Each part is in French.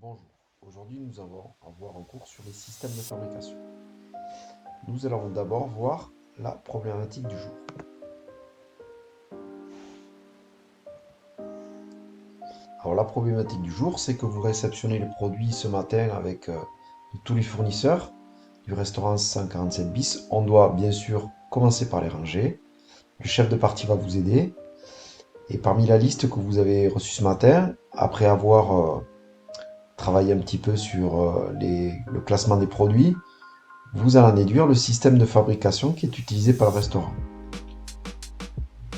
Bonjour, aujourd'hui nous allons avoir un cours sur les systèmes de fabrication. Nous allons d'abord voir la problématique du jour. Alors la problématique du jour, c'est que vous réceptionnez les produits ce matin avec tous les fournisseurs du restaurant 147 bis. On doit bien sûr commencer par les ranger. Le chef de partie va vous aider. Et parmi la liste que vous avez reçue ce matin, après avoir travaillé un petit peu sur le classement des produits, vous allez en déduire le système de fabrication qui est utilisé par le restaurant.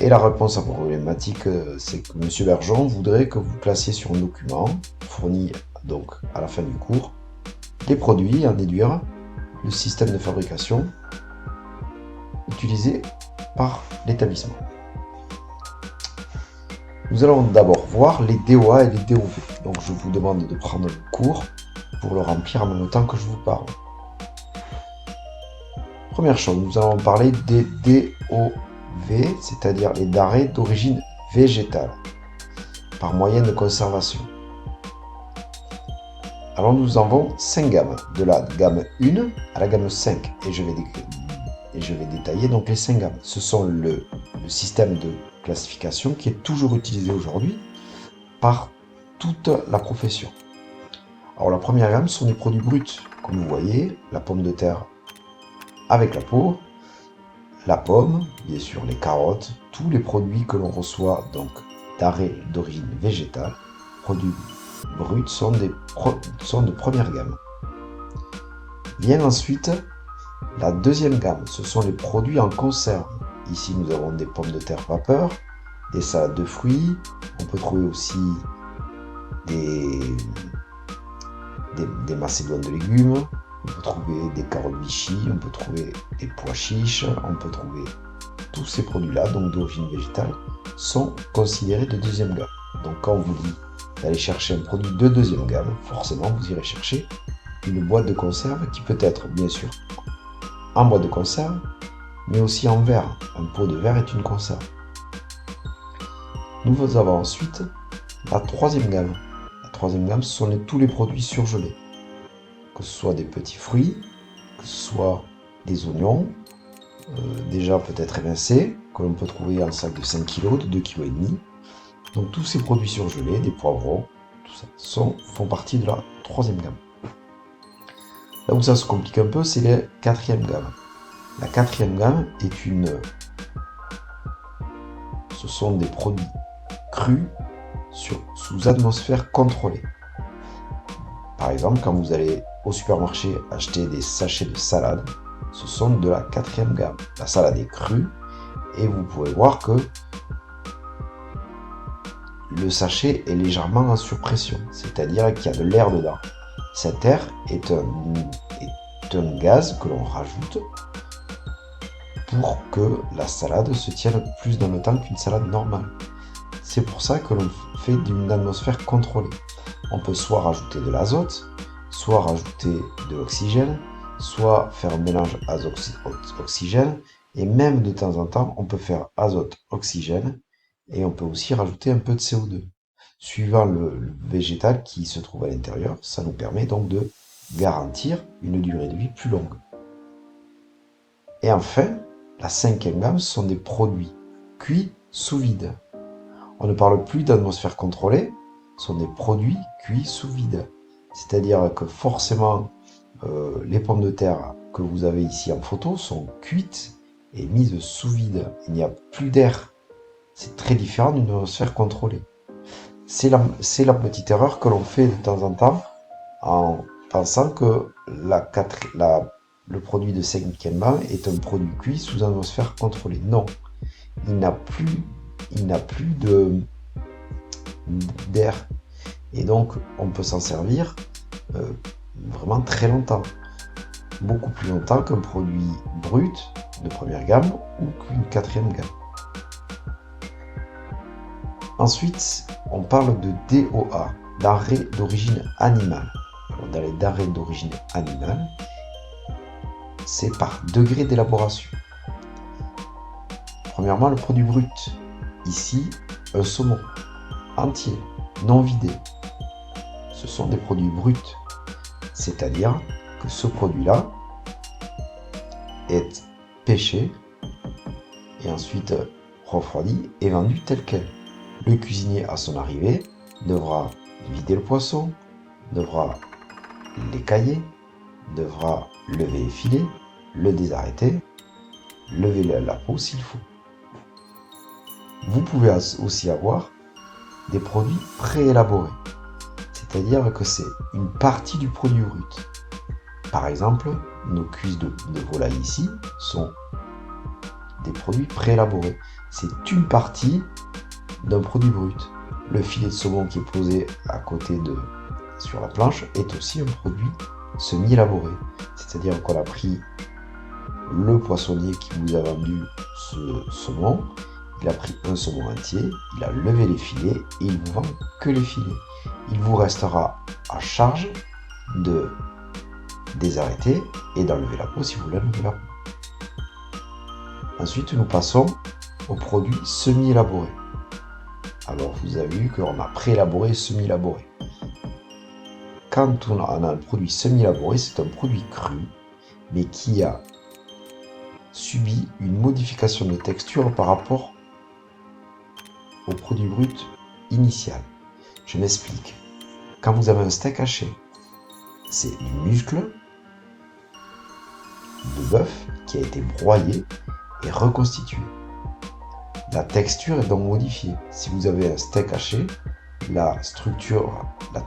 Et la réponse à votre problématique, c'est que M. Bergeon voudrait que vous placiez sur un document, fourni donc à la fin du cours, les produits et en déduire le système de fabrication utilisé par l'établissement. Nous allons d'abord voir les DOA et les DOV. Donc je vous demande de prendre le cours pour le remplir en même temps que je vous parle. Première chose, nous allons parler des DOV, c'est-à-dire les denrées d'origine végétale, par moyen de conservation. Alors nous en avons 5 gammes, de la gamme 1 à la gamme 5, et je vais détailler donc les 5 gammes. Ce sont le système de classification qui est toujours utilisé aujourd'hui par toute la profession. Alors la première gamme sont des produits bruts, comme vous voyez, la pomme de terre avec la peau, la pomme, bien sûr les carottes, tous les produits que l'on reçoit donc d'arrêt d'origine végétale, produits bruts sont de première gamme. Vient ensuite la deuxième gamme, ce sont les produits en conserve. Ici nous avons des pommes de terre vapeur, des salades de fruits, on peut trouver aussi des macédoines de légumes, on peut trouver des carottes Vichy, on peut trouver des pois chiches, on peut trouver tous ces produits-là, donc d'origine végétale, sont considérés de deuxième gamme. Donc quand on vous dit d'aller chercher un produit de deuxième gamme, forcément vous irez chercher une boîte de conserve qui peut être bien sûr en boîte de conserve, mais aussi en verre. Un pot de verre est une conserve. Nous avons ensuite la troisième gamme. La troisième gamme, ce sont tous les produits surgelés. Que ce soit des petits fruits, que ce soit des oignons, déjà peut-être émincés, que l'on peut trouver en sac de 5 kg, de 2,5 kg. Donc tous ces produits surgelés, des poivrons, tout ça, font partie de la troisième gamme. Là où ça se complique un peu, c'est la quatrième gamme. La quatrième gamme ce sont des produits crus sous atmosphère contrôlée. Par exemple, quand vous allez au supermarché acheter des sachets de salade, ce sont de la quatrième gamme. La salade est crue et vous pouvez voir que le sachet est légèrement en surpression, c'est-à-dire qu'il y a de l'air dedans. Cet air est un gaz que l'on rajoute pour que la salade se tienne plus dans le temps qu'une salade normale. C'est pour ça que l'on fait d'une atmosphère contrôlée. On peut soit rajouter de l'azote, soit rajouter de l'oxygène, soit faire un mélange azote-oxygène, et même de temps en temps, on peut faire azote-oxygène, et on peut aussi rajouter un peu de CO2. Suivant le végétal qui se trouve à l'intérieur, ça nous permet donc de garantir une durée de vie plus longue. Et enfin, la cinquième gamme sont des produits cuits sous vide. On ne parle plus d'atmosphère contrôlée, ce sont des produits cuits sous vide. C'est-à-dire que forcément, les pommes de terre que vous avez ici en photo sont cuites et mises sous vide. Il n'y a plus d'air. C'est très différent d'une atmosphère contrôlée. C'est la petite erreur que l'on fait de temps en temps en pensant que le produit de cinquième gamme est un produit cuit sous atmosphère contrôlée. Non, il n'a plus d'air. Et donc, on peut s'en servir vraiment très longtemps. Beaucoup plus longtemps qu'un produit brut de première gamme ou qu'une quatrième gamme. Ensuite, on parle de DOA, denrées d'origine animale. Alors, dans les denrées d'origine animale, c'est par degré d'élaboration. Premièrement, le produit brut. Ici, un saumon entier, non vidé. ce sont des produits bruts. C'est-à-dire que ce produit-là est pêché et ensuite refroidi et vendu tel quel. Le cuisinier, à son arrivée, devra vider le poisson, devra l'écailler, devra lever les filets, le désarrêter, lever la peau s'il faut. Vous pouvez aussi avoir des produits préélaborés, c'est-à-dire que c'est une partie du produit brut. Par exemple, nos cuisses de volaille ici sont des produits préélaborés. C'est une partie d'un produit brut. Le filet de saumon qui est posé à côté sur la planche est aussi un produit semi-élaboré. C'est-à-dire qu'on a pris le poissonnier qui vous a vendu ce saumon, il a pris un saumon entier, il a levé les filets et il vous vend que les filets. Il vous restera à charge de désarrêter et d'enlever la peau si vous voulez enlever la peau. Ensuite, nous passons aux produits semi-élaborés. Alors, vous avez vu qu'on a préélaboré et semi-élaboré. Quand on a un produit semi-élaboré, c'est un produit cru, mais qui a subi une modification de texture par rapport au produit brut initial. Je m'explique. Quand vous avez un steak haché, c'est du muscle de bœuf qui a été broyé et reconstitué. La texture est donc modifiée. Si vous avez un steak haché, la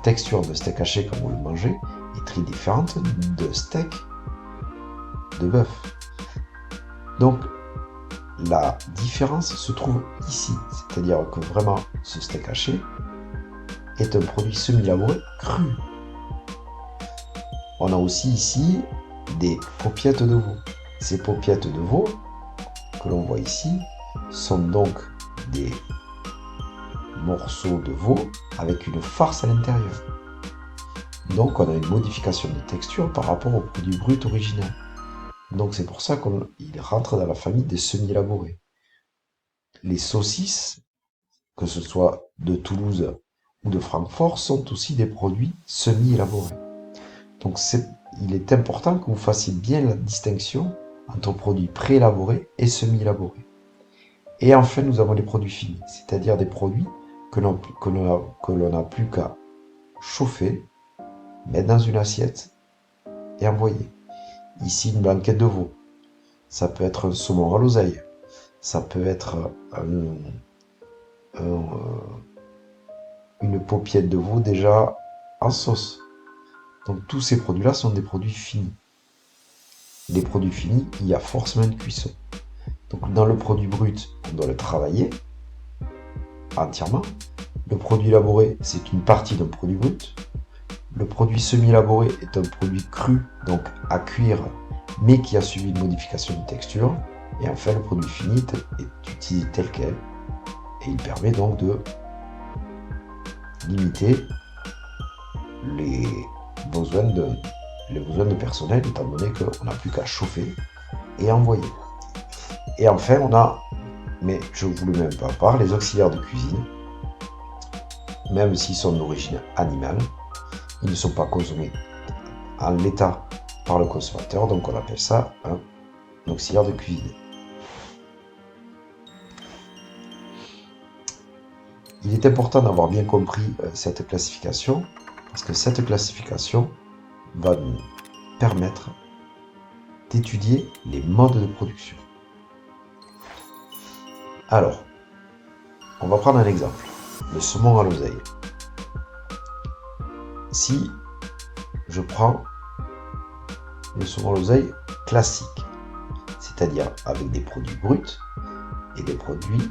texture de steak haché quand vous le mangez est très différente de steak de bœuf. Donc, la différence se trouve ici. C'est-à-dire que vraiment, ce steak haché est un produit semi-élaboré cru. On a aussi ici des paupiettes de veau. Ces paupiettes de veau que l'on voit ici sont donc des morceaux de veau avec une farce à l'intérieur. Donc on a une modification de texture par rapport au produit brut original. Donc c'est pour ça qu'il rentre dans la famille des semi-élaborés. Les saucisses, que ce soit de Toulouse ou de Francfort, sont aussi des produits semi-élaborés. Donc il est important que vous fassiez bien la distinction entre produits préélaborés et semi-élaborés. Et enfin, nous avons les produits finis, c'est-à-dire des produits que l'on n'a plus qu'à chauffer, mettre dans une assiette et envoyer. Ici, une blanquette de veau. Ça peut être un saumon à l'oseille. Ça peut être une paupiette de veau déjà en sauce. Donc tous ces produits-là sont des produits finis. Les produits finis, il y a forcément une cuisson. Donc dans le produit brut, on doit le travailler entièrement. Le produit élaboré, c'est une partie d'un produit brut. Le produit semi-élaboré est un produit cru, donc à cuire, mais qui a subi une modification de texture. Et enfin, le produit fini est utilisé tel quel. Et il permet donc de limiter les besoins de personnel, étant donné qu'on n'a plus qu'à chauffer et envoyer. Et enfin, on a, mais je ne vous le mets même pas à part, les auxiliaires de cuisine. Même s'ils sont d'origine animale, ils ne sont pas consommés en l'état par le consommateur, donc on appelle ça un auxiliaire de cuisine. Il est important d'avoir bien compris cette classification, parce que cette classification va nous permettre d'étudier les modes de production. Alors, on va prendre un exemple, le saumon à l'oseille. Si je prends le saumon à l'oseille classique, c'est-à-dire avec des produits bruts et des produits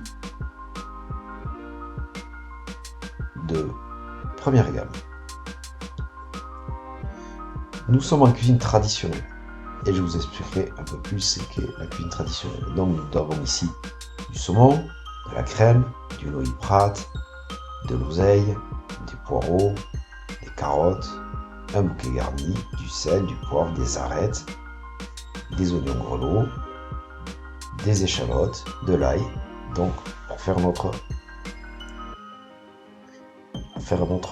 de première gamme. Nous sommes en cuisine traditionnelle et je vous expliquerai un peu plus ce qu'est la cuisine traditionnelle. Donc nous avons ici du saumon, de la crème, du noix prat, de l'oseille, des poireaux, des carottes, un bouquet garni, du sel, du poivre, des arêtes, des oignons grelots, des échalotes, de l'ail, donc pour faire notre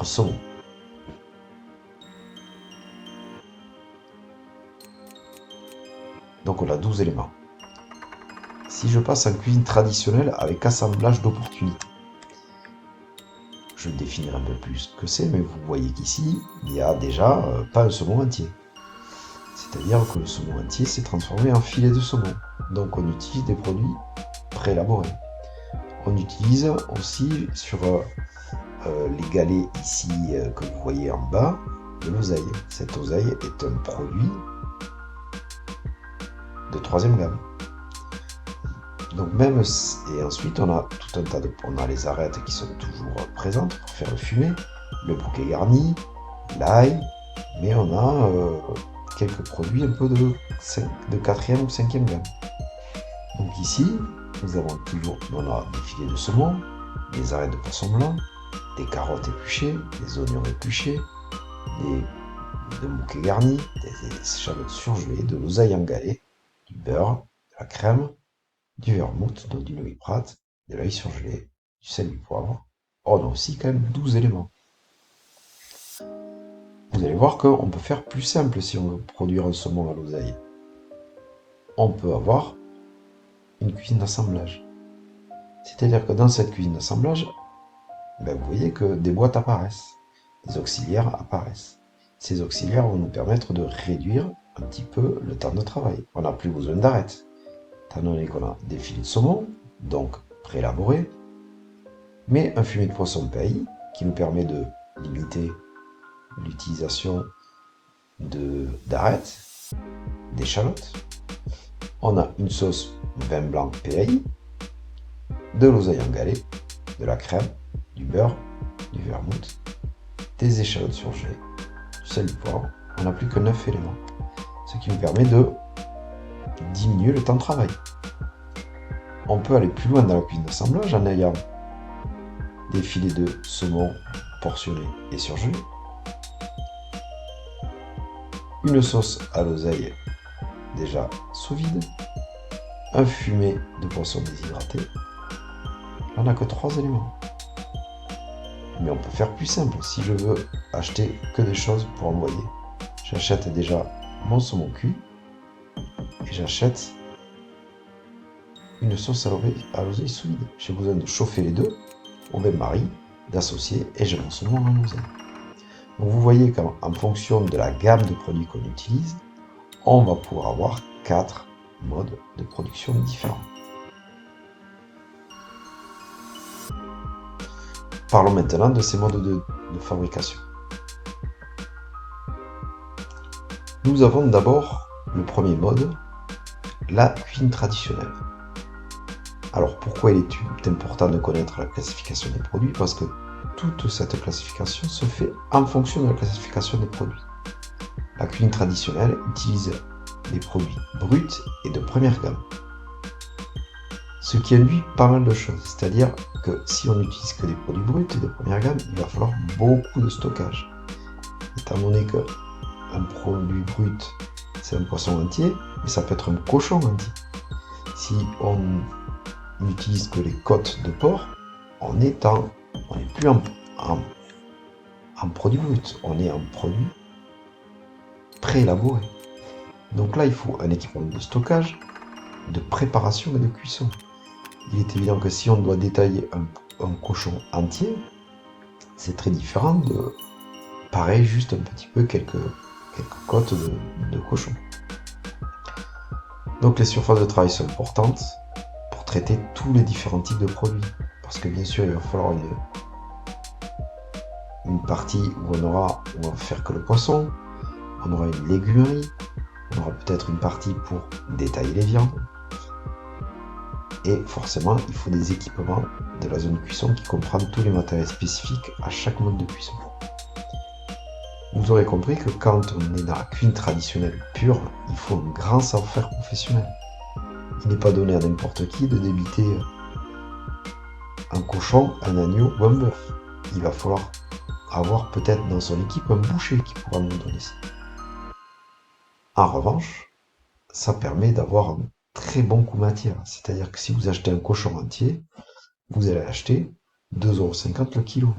saumon. Donc on a 12 éléments. Si je passe en cuisine traditionnelle avec assemblage d'opportunités, je définirai un peu plus ce que c'est, mais vous voyez qu'ici, il n'y a déjà pas un saumon entier. C'est-à-dire que le saumon entier s'est transformé en filet de saumon. Donc on utilise des produits préélaborés. On utilise aussi sur les galets ici que vous voyez en bas, de l'oseille. Cette oseille est un produit de troisième gamme. Donc même, et ensuite on a tout un tas de... On a les arêtes qui sont toujours présentes pour faire le fumet, le bouquet garni, l'ail, mais on a quelques produits un peu de quatrième ou cinquième gamme. Donc ici, nous avons toujours on a des filets de saumon, des arêtes de poisson blanc, des carottes épluchées, des oignons épluchés, des bouquets garnis, des échalotes surgelées, de l'oseille en galets, du beurre, de la crème, du vermouth, donc du Noix-Prat, de l'ail surgelé, du sel, du poivre. On a aussi quand même 12 éléments. Vous allez voir qu'on peut faire plus simple si on veut produire un saumon à l'oseille. On peut avoir une cuisine d'assemblage. C'est-à-dire que dans cette cuisine d'assemblage, vous voyez que des boîtes apparaissent, des auxiliaires apparaissent. Ces auxiliaires vont nous permettre de réduire un petit peu le temps de travail. On n'a plus besoin d'arêtes, étant donné qu'on a des filets de saumon, donc préélaborés, mais un fumet de poisson paille qui nous permet de limiter l'utilisation d'arêtes, d'échalotes. On a une sauce vin blanc PAI, de l'oseille en galets, de la crème, du beurre, du vermouth, des échalotes surgelées, du sel, du poivre. On n'a plus que 9 éléments, ce qui nous permet de diminuer le temps de travail. On peut aller plus loin dans la cuisine d'assemblage en ayant des filets de saumon portionnés et surgelés, une sauce à l'oseille déjà sous vide, un fumet de poisson déshydraté. On n'a que 3 éléments. Mais on peut faire plus simple. Si je veux acheter que des choses pour envoyer, j'achète déjà mon saumon cuit et j'achète une sauce à l'oseille sous vide. J'ai besoin de chauffer les deux au bain-marie, d'associer et j'ai mon saumon à l'oseille. Donc vous voyez qu'en fonction de la gamme de produits qu'on utilise, on va pouvoir avoir 4 modes de production différents. Parlons maintenant de ces modes de fabrication. Nous avons d'abord le premier mode, la cuisine traditionnelle. Alors pourquoi il est important de connaître la classification des produits? Parce que toute cette classification se fait en fonction de la classification des produits. La cuisine traditionnelle utilise des produits bruts et de première gamme. Ce qui induit pas mal de choses, c'est-à-dire que si on n'utilise que des produits bruts et de première gamme, il va falloir beaucoup de stockage. Étant donné qu'un produit brut, c'est un poisson entier, mais ça peut être un cochon entier. Si on n'utilise que les côtes de porc, on n'est plus en produit brut, on est en produit préélaboré. Donc là, il faut un équipement de stockage, de préparation et de cuisson. Il est évident que si on doit détailler un cochon entier, c'est très différent de, pareil, juste un petit peu quelques côtes de cochon. Donc les surfaces de travail sont importantes pour traiter tous les différents types de produits. Parce que bien sûr, il va falloir une partie où on va faire que le poisson, on aura une légumerie, on aura peut-être une partie pour détailler les viandes. Et forcément, il faut des équipements de la zone de cuisson qui comprennent tous les matériels spécifiques à chaque mode de cuisson. Vous aurez compris que quand on est dans la cuisine traditionnelle pure, il faut un grand savoir-faire professionnel. Il n'est pas donné à n'importe qui de débiter un cochon, un agneau ou un bœuf. Il va falloir avoir peut-être dans son équipe un boucher qui pourra nous donner ça. En revanche, ça permet d'avoir un très bon coût matière. C'est-à-dire que si vous achetez un cochon entier, vous allez acheter 2,50 € le kilo.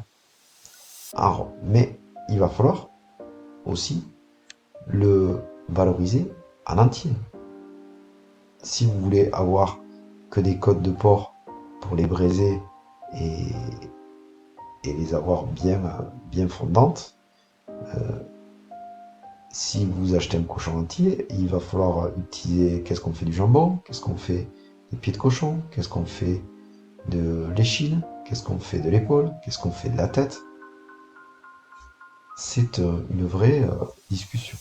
Alors, mais il va falloir aussi le valoriser en entier. si vous voulez avoir que des côtes de porc pour les braiser et, et les avoir bien fondantes, si vous achetez un cochon entier, il va falloir utiliser, qu'est-ce qu'on fait du jambon, qu'est-ce qu'on fait des pieds de cochon, qu'est-ce qu'on fait de l'échine, qu'est-ce qu'on fait de l'épaule, qu'est-ce qu'on fait de la tête. C'est une vraie discussion.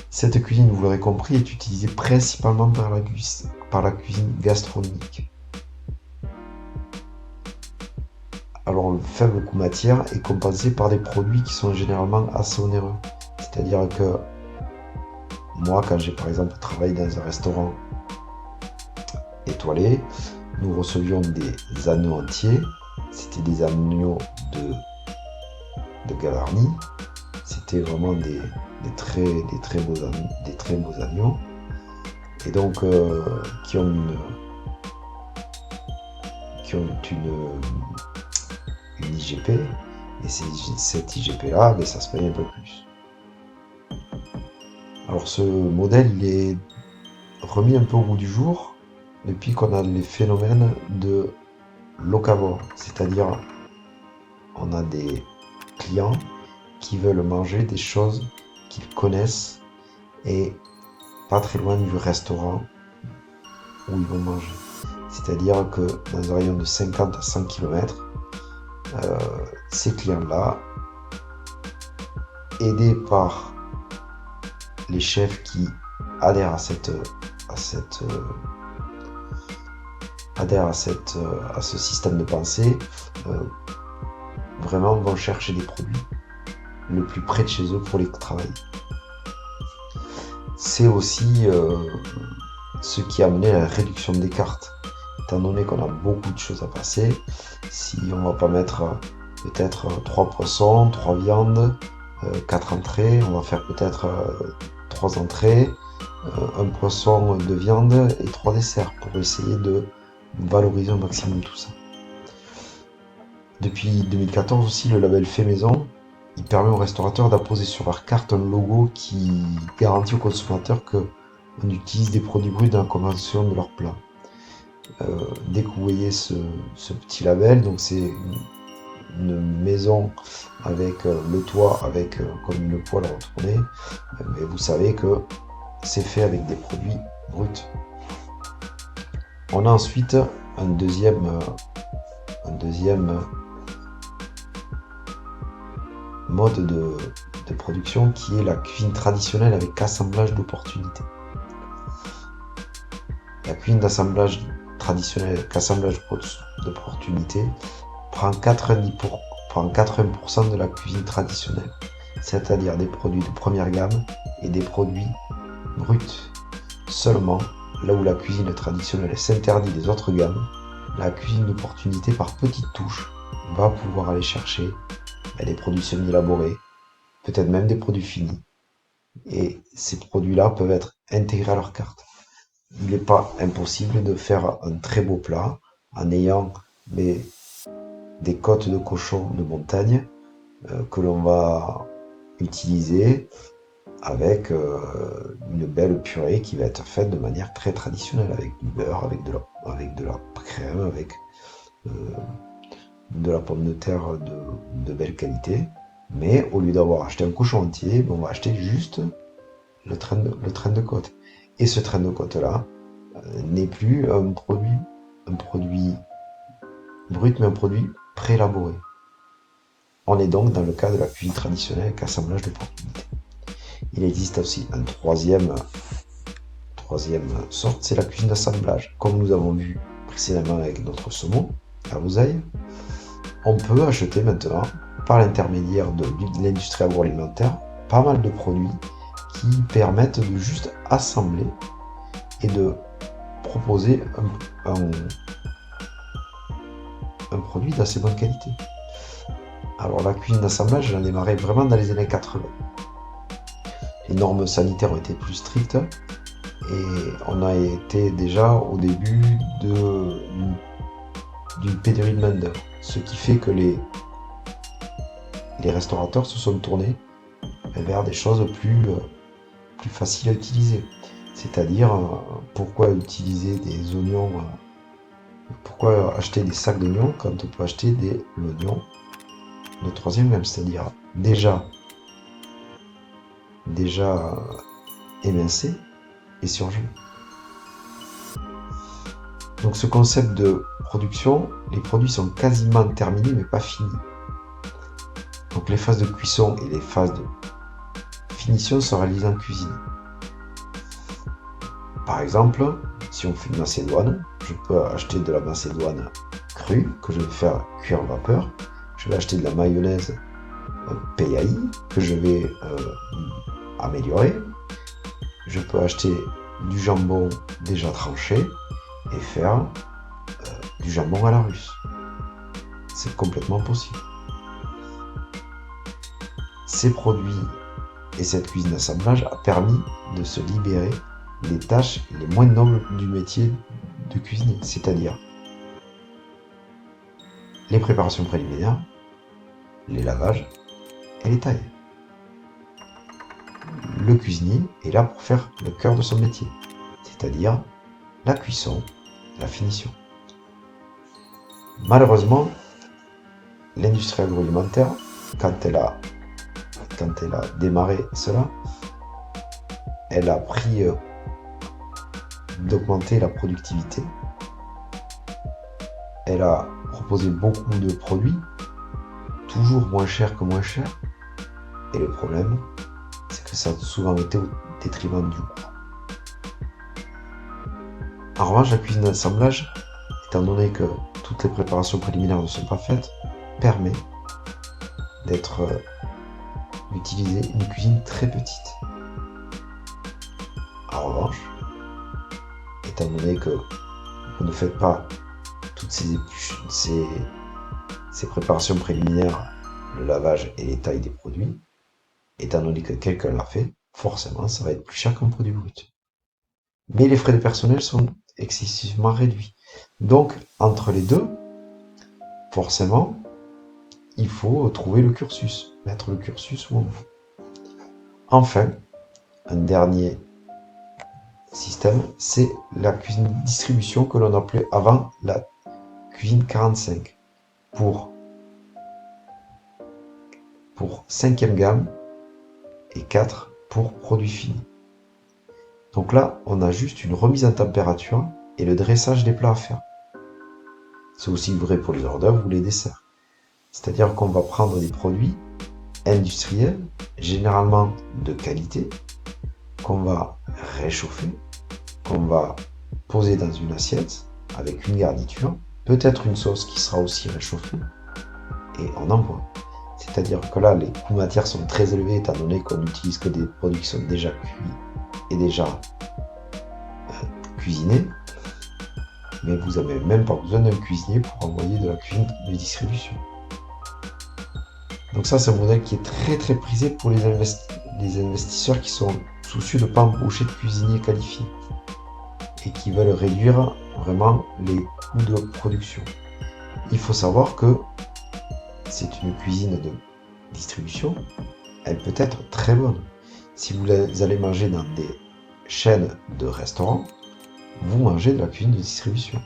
Cette cuisine, vous l'aurez compris, est utilisée principalement par la cuisine gastronomique. Alors le faible coût matière est compensé par des produits qui sont généralement assez onéreux. C'est-à-dire que moi, quand j'ai par exemple travaillé dans un restaurant étoilé, nous recevions des agneaux entiers. C'était des agneaux de Gavarnie. C'était vraiment des très beaux agneaux. Et donc qui ont une IGP. Et cette IGP-là, ben, ça se paye un peu plus. Alors ce modèle, il est remis un peu au goût du jour depuis qu'on a les phénomènes de locavore, c'est-à-dire on a des clients qui veulent manger des choses qu'ils connaissent et pas très loin du restaurant où ils vont manger. C'est-à-dire que dans un rayon de 50 à 100 km, ces clients-là, aidés par les chefs qui adhèrent à ce système de pensée, vraiment vont chercher des produits le plus près de chez eux pour les travailler. C'est aussi ce qui a amené à la réduction des cartes. Étant donné qu'on a beaucoup de choses à passer, si on va pas mettre peut-être 3 poissons, 3 viandes, 4 entrées, on va faire peut-être 3 entrées, un poisson, 2 viandes et 3 desserts pour essayer de valoriser au maximum tout ça. Depuis 2014 aussi, le label Fait Maison, il permet aux restaurateurs d'apposer sur leur carte un logo qui garantit aux consommateurs qu'on utilise des produits bruts dans la convention de leur plat. Dès que vous voyez ce petit label, donc c'est une maison avec le toit avec comme une poêle retournée, mais vous savez que c'est fait avec des produits bruts. On a ensuite un deuxième mode de production qui est la cuisine traditionnelle avec assemblage d'opportunités. La cuisine d'assemblage traditionnelle avec assemblage d'opportunités prend 80% de la cuisine traditionnelle, c'est-à-dire des produits de première gamme et des produits bruts. Seulement, là où la cuisine traditionnelle s'interdit des autres gammes, la cuisine d'opportunité par petites touches va pouvoir aller chercher des produits semi-élaborés, peut-être même des produits finis. Et ces produits-là peuvent être intégrés à leur carte. Il n'est pas impossible de faire un très beau plat en ayant des côtes de cochon de montagne que l'on va utiliser avec une belle purée qui va être faite de manière très traditionnelle, avec du beurre, avec de la crème, avec de la pomme de terre de belle qualité. Mais au lieu d'avoir acheté un cochon entier, on va acheter juste le train de côte. Et ce train de côte-là n'est plus un produit brut, mais un produit préélaboré. On est donc dans le cas de la cuisine traditionnelle avec assemblage d'opportunités. Il existe aussi un troisième sorte, c'est la cuisine d'assemblage. Comme nous avons vu précédemment avec notre saumon à l'oseille, on peut acheter maintenant, par l'intermédiaire de l'industrie agroalimentaire, pas mal de produits qui permettent de juste assembler et de proposer un produit d'assez bonne qualité. Alors la cuisine d'assemblage, elle a démarré vraiment dans les années 80. Les normes sanitaires ont été plus strictes et on a été déjà au début d'une pénurie de main-d'œuvre. Ce qui fait que les restaurateurs se sont tournés vers des choses plus faciles à utiliser. C'est-à-dire, pourquoi utiliser des oignons, pourquoi acheter des sacs d'oignons quand on peut acheter de l'oignon de troisième gamme, c'est-à-dire déjà émincé et surgelé. Donc ce concept de production, les produits sont quasiment terminés mais pas finis. Donc les phases de cuisson et les phases de finition sont réalisées en cuisine. Par exemple, si on fait une macédoine, je peux acheter de la macédoine crue que je vais faire cuire en vapeur. Je vais acheter de la mayonnaise PAI que je vais améliorer. Je peux acheter du jambon déjà tranché et faire du jambon à la russe. C'est complètement possible. Ces produits et cette cuisine d'assemblage a permis de se libérer des tâches les moins nobles du métier de cuisinier, c'est-à-dire les préparations préliminaires, les lavages et les tailles. Le cuisinier est là pour faire le cœur de son métier, c'est-à-dire la cuisson, la finition. Malheureusement, l'industrie agroalimentaire, quand elle a démarré cela, elle a pris d'augmenter la productivité. Elle a proposé beaucoup de produits, toujours moins chers que moins chers. Et le problème, c'est que ça a souvent été au détriment du coût. En revanche, la cuisine d'assemblage, étant donné que toutes les préparations préliminaires ne sont pas faites, permet d'utiliser une cuisine très petite. En revanche, étant donné que vous ne faites pas toutes ces préparations préliminaires, le lavage et les tailles des produits, étant donné que quelqu'un l'a fait, forcément ça va être plus cher qu'un produit brut. Mais les frais de personnel sont excessivement réduits. Donc, entre les deux, forcément, il faut trouver le cursus, mettre le cursus où on veut. Enfin, un dernier système, c'est la cuisine de distribution que l'on appelait avant la cuisine 45 pour 5e gamme et 4 pour produits finis. Donc là, on a juste une remise en température et le dressage des plats à faire. C'est aussi vrai pour les hors d'œuvre ou les desserts. C'est-à-dire qu'on va prendre des produits industriels, généralement de qualité, qu'on va réchauffer, qu'on va poser dans une assiette avec une garniture, peut-être une sauce qui sera aussi réchauffée, et on envoie. C'est-à-dire que là, les coûts matières sont très élevés étant donné qu'on n'utilise que des produits qui sont déjà cuits et déjà cuisinés. Mais vous n'avez même pas besoin d'un cuisinier pour envoyer de la cuisine de distribution. Donc ça, c'est un modèle qui est très très prisé pour les investisseurs qui sont soucieux de ne pas embaucher de cuisiniers qualifiés et qui veulent réduire vraiment les coûts de production. Il faut savoir que c'est une cuisine de distribution, elle peut être très bonne. Si vous allez manger dans des chaînes de restaurants, vous mangez de la cuisine de distribution.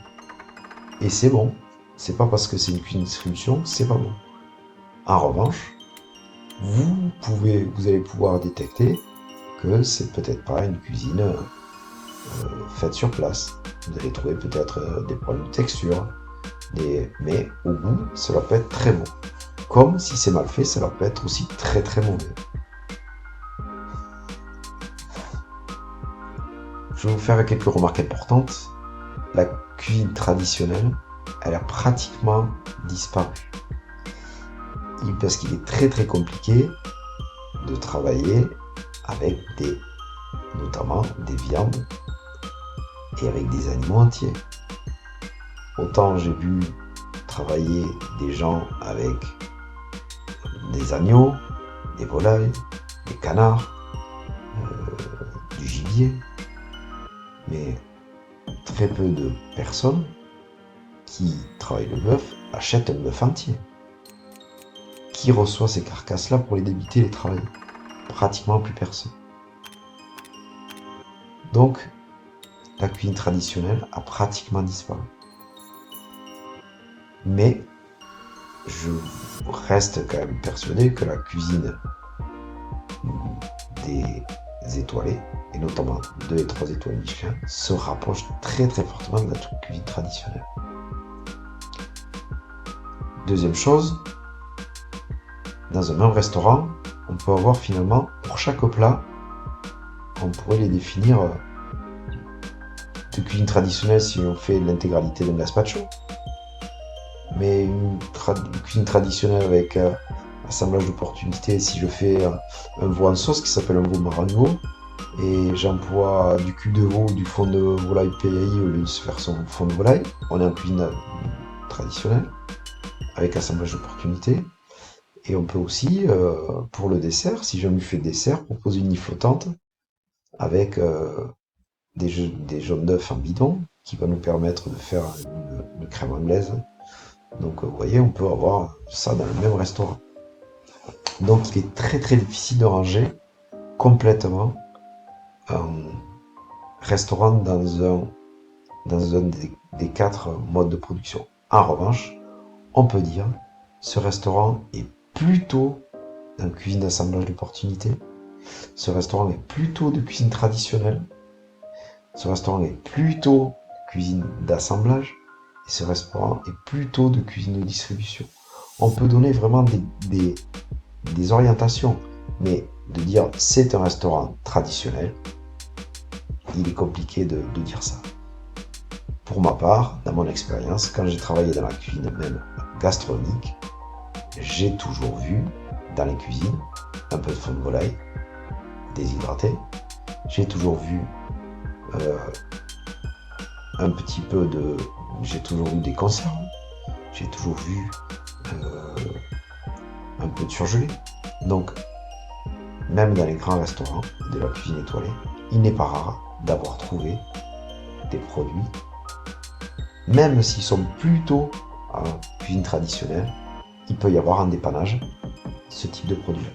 Et c'est bon. C'est pas parce que c'est une cuisine de distribution, c'est pas bon. En revanche, vous allez pouvoir détecter que c'est peut-être pas une cuisine faite sur place. Vous allez trouver peut-être des problèmes de texture, mais au goût, cela peut être très bon. Comme si c'est mal fait, cela peut être aussi très très mauvais. Je vais vous faire quelques remarques importantes. La cuisine traditionnelle, elle a pratiquement disparu. Parce qu'il est très très compliqué de travailler avec notamment des viandes et avec des animaux entiers. Autant j'ai vu travailler des gens avec des agneaux, des volailles, des canards, du gibier, mais très peu de personnes qui travaillent le bœuf achètent un bœuf entier. Qui reçoit ces carcasses-là pour les débiter et les travailler? Pratiquement plus personne. Donc, la cuisine traditionnelle a pratiquement disparu. Mais je reste quand même persuadé que la cuisine des étoilés, et notamment 2 et 3 étoiles Michelin, se rapproche très très fortement de la cuisine traditionnelle. Deuxième chose, dans un même restaurant, on peut avoir finalement, pour chaque plat, on pourrait les définir de cuisine traditionnelle si on fait l'intégralité d'un gazpacho, mais une cuisine traditionnelle avec assemblage d'opportunités, si je fais un veau en sauce qui s'appelle un veau marengo, et j'emploie du cul de veau ou du fond de volaille PAI au lieu de se faire son fond de volaille, on est en cuisine traditionnelle, avec assemblage d'opportunités. Et on peut aussi, pour le dessert, si jamais fait dessert, proposer une nid flottante avec des jaunes d'œufs en bidon qui va nous permettre de faire une crème anglaise. Donc vous voyez, on peut avoir ça dans le même restaurant. Donc il est très très difficile de ranger complètement un restaurant dans un des 4 modes de production. En revanche, on peut dire ce restaurant est plutôt en cuisine d'assemblage d'opportunités. Ce restaurant est plutôt de cuisine traditionnelle. Ce restaurant est plutôt de cuisine d'assemblage. Et ce restaurant est plutôt de cuisine de distribution. On peut donner vraiment des orientations, mais de dire c'est un restaurant traditionnel, il est compliqué de dire ça. Pour ma part, dans mon expérience, quand j'ai travaillé dans la cuisine même gastronomique, j'ai toujours vu dans les cuisines un peu de fond de volaille déshydraté. J'ai toujours vu un petit peu de... J'ai toujours vu des conserves. J'ai toujours vu un peu de surgelé. Donc, même dans les grands restaurants de la cuisine étoilée, il n'est pas rare d'avoir trouvé des produits, même s'ils sont plutôt en cuisine traditionnelle, il peut y avoir en dépannage ce type de produit.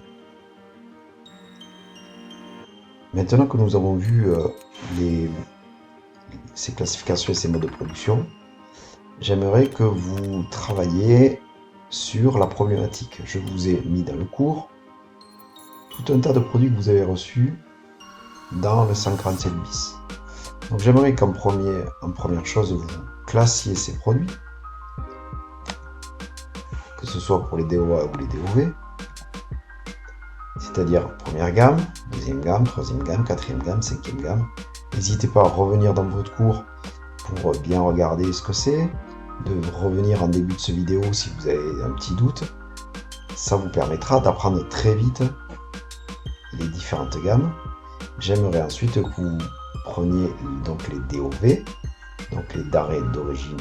Maintenant que nous avons vu ces classifications et ces modes de production, j'aimerais que vous travailliez sur la problématique. Je vous ai mis dans le cours tout un tas de produits que vous avez reçus dans le 147 bis. Donc j'aimerais qu'en première chose, vous classiez ces produits, que ce soit pour les DOA ou les DOV, c'est-à-dire première gamme, deuxième gamme, troisième gamme, quatrième gamme, cinquième gamme. N'hésitez pas à revenir dans votre cours pour bien regarder ce que c'est, de revenir en début de ce vidéo si vous avez un petit doute. Ça vous permettra d'apprendre très vite les différentes gammes. J'aimerais ensuite que vous preniez donc les DOV, donc les denrées d'origine,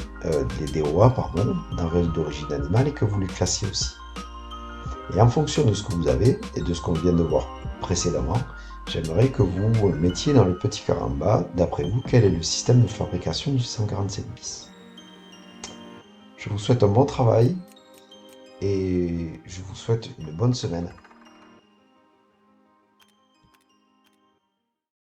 les DOA, pardon, denrées d'origine animale, et que vous les classiez aussi. Et en fonction de ce que vous avez et de ce qu'on vient de voir précédemment, j'aimerais que vous mettiez dans le petit carré en bas, d'après vous, quel est le système de fabrication du 147 bis. Je vous souhaite un bon travail et je vous souhaite une bonne semaine.